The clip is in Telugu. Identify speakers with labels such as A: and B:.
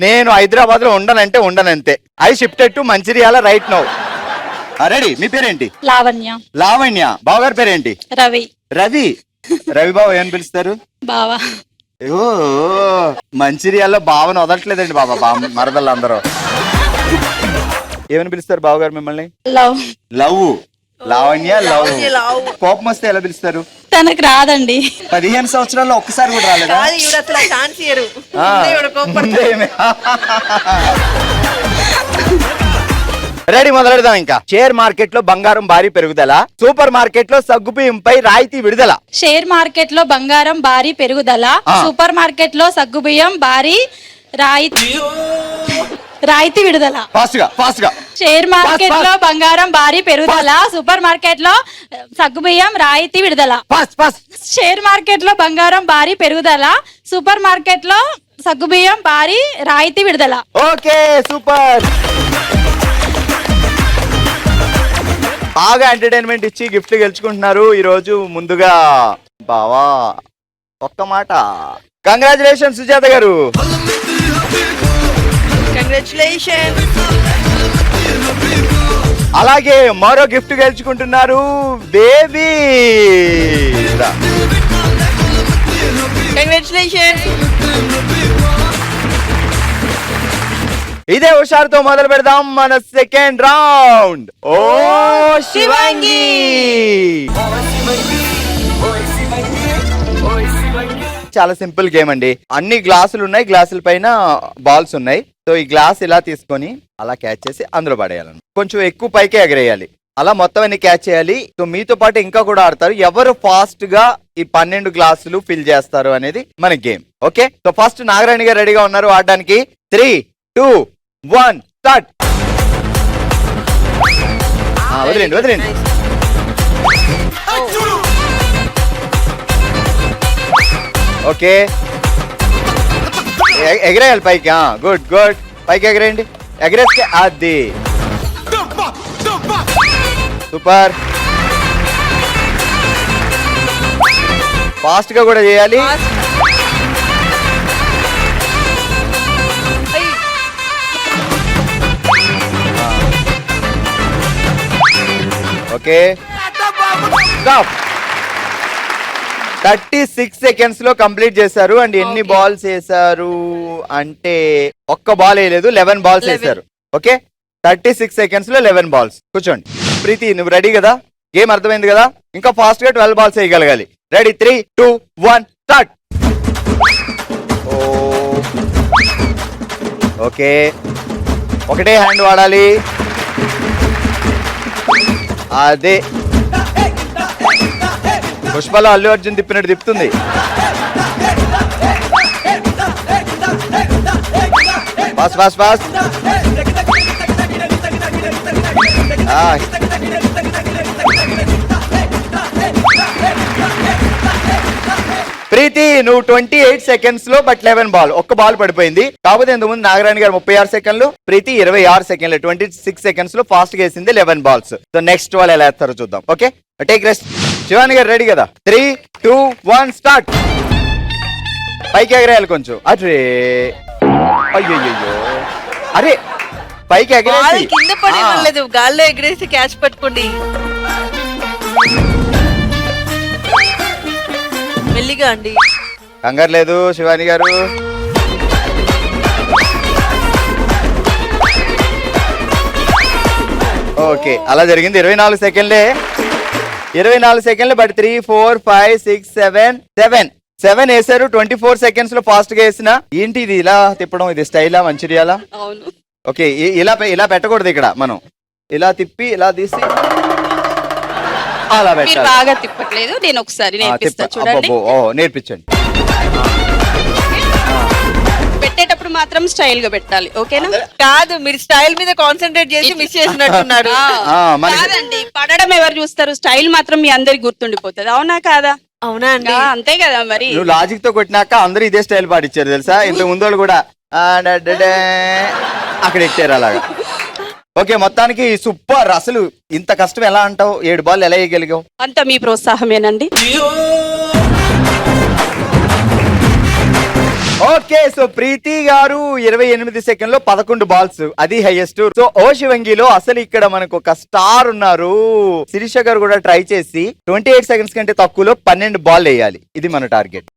A: నేను హైదరాబాద్ లో ఉండనంటే ఉండనంతే. I shifted to Mancherial right now. Ready. మీ పేరేంటి?
B: లావణ్య.
A: లావణ్య. బావగారి పేరేంటి?
B: రవి.
A: రవి. రవి బాబు ఏమని పిలుస్తారు?
B: బావా.
A: ఓ మంచిర్యాలలో బావను వదలట్లేదండి బాబా మరదలు అందరూ. ఏమని పిలుస్తారు బావగారు మిమ్మల్ని?
B: లవ్.
A: లవ్. లావణ్య లవ్. కోపం వస్తే ఎలా పిలుస్తారు?
B: తనకు రాదండి.
A: 15 సంవత్సరాల్లో ఒక్కసారి కూడా రాలేదా? రెడీ, మొదలెడదాం. ఇంకా షేర్ మార్కెట్ లో బంగారం భారీ పెరుగుదల, సూపర్ మార్కెట్ లో సగ్గుబియ్యంపై రాయితీ విడుదల.
B: షేర్ మార్కెట్ లో బంగారం భారీ పెరుగుదల, సూపర్ మార్కెట్ లో సగ్గుబియ్యం భారీ రాయితీ విడుదల.
A: ఫాస్ట్ గా.
B: షేర్ మార్కెట్ లో బంగారం భారీ పెరుగుదల, సూపర్ మార్కెట్ లో సగ్గుబియ్యం రాయితీ విడుదల. షేర్ మార్కెట్ లో బంగారం భారీ పెరుగుదల, సూపర్ మార్కెట్ లో సగ్గుబియ్యం భారీ రాయితీ విడుదల.
A: Okay, super. బాగా ఎంటర్టైన్మెంట్ ఇచ్చి గిఫ్ట్లు గెలుచుకుంటున్నారు ఈ రోజు. ముందుగా బావా ఒక్క మాట, కంగ్రాచులేషన్ సుజాత గారు. అలాగే మరో గిఫ్ట్ గెలుచుకుంటున్నారు బేబీ. ఇదే హుషారుతో మొదలు పెడదాం మన సెకండ్ రౌండ్. ఓ శివాంగి. చాలా సింపుల్ గేమ్ అండి. అన్ని గ్లాసులు ఉన్నాయి, గ్లాసుల పైన బాల్స్ ఉన్నాయి. సో ఈ గ్లాస్ ఇలా తీసుకొని అలా క్యాచ్ చేసి అందులో పడేయాలని, కొంచెం ఎక్కువ పైకే ఎగరేయాలి. అలా మొత్తం అన్ని క్యాచ్ చేయాలి. సో మీతో పాటు ఇంకా కూడా ఆడతారు. ఎవరు ఫాస్ట్ గా ఈ 12 గ్లాసులు ఫిల్ చేస్తారు అనేది మన game. Okay, so first Nagarani గారు రెడీగా ఉన్నారు ఆడడానికి. 3, 2, 1 స్టార్ట్. వదిలేండి. ఓకే, ఎగరేయాలి పైకి. గుడ్. పైకి ఎగరేయండి. ఎగరేస్తే అది సూపర్. ఫాస్ట్ గా కూడా చేయాలి. ఓకే, 36 సెకండ్స్ లో కంప్లీట్ చేశారు. అండ్ ఎన్ని బాల్స్ వేసారు అంటే ఒక్క బాల్ వేయలేదు, 11 బాల్స్ వేసారు. ఓకే, 36 సెకండ్స్ లో 11 బాల్స్. కూర్చోండి. ప్రీతి, నువ్వు రెడీ కదా? గేమ్ అర్థమైంది కదా? ఇంకా ఫాస్ట్ గా 12 బాల్స్ వేయగలగాలి. Ready, 3, 2, 1 start. ఓకే, ఒకటే హ్యాండ్ వాడాలి. అదే పుష్పలో అల్లు అర్జున్ తిప్పినట్టు తిప్పుతుంది. ఫాస్ట్. ప్రీతి, నువ్వు 28 సెకండ్స్ లో బట్ 11 బాల్. ఒక్క బాల్ పడిపోయింది. కాకపోతే ఇంతకుముందు నాగరాణి గారు 36 సెకండ్లు, ప్రీతి 26 సెకండ్లు. 26 సెకండ్స్ లో ఫాస్ట్ గా వేసింది 11 బాల్స్. సో నెక్స్ట్ వాళ్ళు ఎలా వేస్తారో చూద్దాం. Okay, take rest. శివాని గారు రెడీ కదా? 3, 2, 1 స్టార్ట్. పైకి ఎగరేయాలి కొంచెం. అయ్యో, అరే పైకి ఎగరేసి
C: కింద పడేయలేదు, గాల్లో ఎగరేసి క్యాచ్ పట్టుకోండి. మెల్లిగా అండి,
A: కంగారు లేదు శివాని గారు. ఓకే, అలా జరిగింది. 24 సెకండ్లే. 24 సెకండ్లు. బట్ 3, 4, 5, 6, 7 వేసారు. 24 సెకండ్స్ లో ఫాస్ట్ గా వేసిన. ఏంటి ఇది ఇలా తిప్పడం? ఇది స్టైలా మంచిర్యాలా? ఓకే, ఇలా పెట్టకూడదు ఇక్కడ. మనం ఇలా తిప్పి ఇలా తీసి అలా పెట్టాలి.
B: బాగా తిప్పట్లేదు, నేను ఒకసారి
A: నేర్పించండి.
B: పెట్టేటప్పుడు మాత్రం స్టైల్ గా పెట్టాలి. ఓకేనా?
C: కాదు, మీరు స్టైల్ మీద కాన్సన్ట్రేట్ చేసి మిస్ చేసినట్టున్నారు.
B: కాదండి, పడడం ఎవరు చూస్తారు? స్టైల్ మాత్రం మీ అందరికి గుర్తుండిపోతుంది. అవునా కాదా?
C: అవునా అండి,
B: అంతే కదా. మరి
A: నువ్వు లాజిక్ తో కొట్టినాక అందరూ ఇదే స్టైల్ పాటించారు తెలుసా? ఇంత ముందు వాళ్ళు కూడా అక్కడ ఎక్కారు అలాగా. ఓకే, మొత్తానికి సూపర్. అసలు ఇంత కష్టం ఎలా అంటావు? 7 బాల్ ఎలా వేయగలిగావు?
B: అంత మీ ప్రోత్సాహమేనండి.
A: ఓకే సో ప్రీతి గారు 28 సెకండ్లో 11 బాల్స్, అది హైయెస్ట్. సో ఓ శివంగిలో అసలు ఇక్కడ మనకు ఒక స్టార్ ఉన్నారు. శిరీష గారు కూడా ట్రై చేసి 28 సెకండ్స్ కంటే తక్కువలో 12 బాల్ వేయాలి. ఇది మన టార్గెట్.